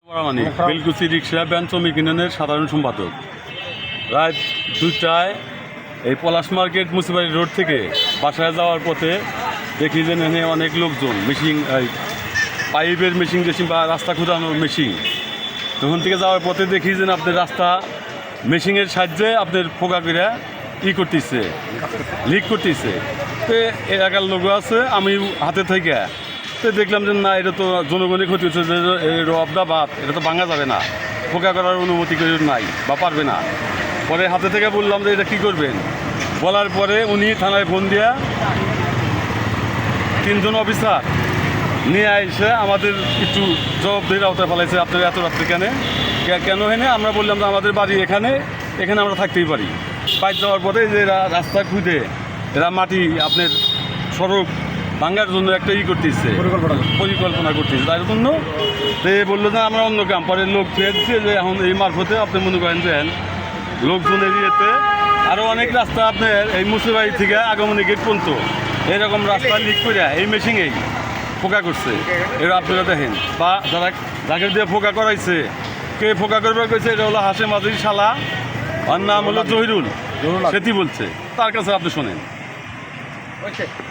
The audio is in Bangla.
বেলকুচি রিক্সা ভ্যান শ্রমিক ইউনিয়নের সাধারণ সম্পাদক। রাত 2টায় এই পলাশ মার্কেট মুন্সিপালিটি রোড থেকে বাসায় যাওয়ার পথে দেখি যে এখানে অনেক লোকজন মেশিন, পাইপের মেশিন টেশিন বা রাস্তা খোঁড়ানোর মেশিন। তখন থেকে যাওয়ার পথে দেখি যে আপনার রাস্তা মেশিনের সাহায্যে আপনার ফোকা করে করতেছে, লিক করতেছে। তো এলাকার লোক আছে, আমি হাতে থেকে তো দেখলাম যে না, এটা তো জনগণের ক্ষতি হচ্ছে, যে রব দা বাদ, এটা তো ভাঙা যাবে না, ফোকা করার অনুমতি নাই বা পারবে না। পরে হাতে থেকে বললাম যে এটা কী করবেন, বলার পরে উনি থানায় ফোন দিয়া 3 জন অফিসার নিয়ে এসে আমাদের একটু জবাবদিহির আওতায় ফেলাইছে। আপনার এত রাত্রে কেন এখানে? আমরা বললাম যে আমাদের বাড়ি এখানে আমরা থাকতেই পারি। বাইরে যাওয়ার পরে যে রাস্তা খুঁজে এরা মাটি আপনার সড়ক ভাঙার জন্য একটা করতেছে, পরিকল্পনা করতেছে। তার জন্য তো বললো যে আমরা অন্য গ্রাম, পরে লোক পেয়েছে যে এখন এই মারফতে আপনি মনে করেন যে লোকজনের ইয়েতে আরও অনেক রাস্তা আপনার এই মুন্সিপালিটি থেকে আগমনী গেট পর্যন্ত এরকম রাস্তা লিক করে এই মেশিনেই ফোকা করছে। এরা আপনারা দেখেন, বা যাকে দিয়ে ফোকা করাইছে, কে ফোকা করবে কইছে, এটা হলো হাসে মাঝির শালা, ওর নাম হলো জহিরুল সেটি বলছে। তার কাছে আপনি শোনেন।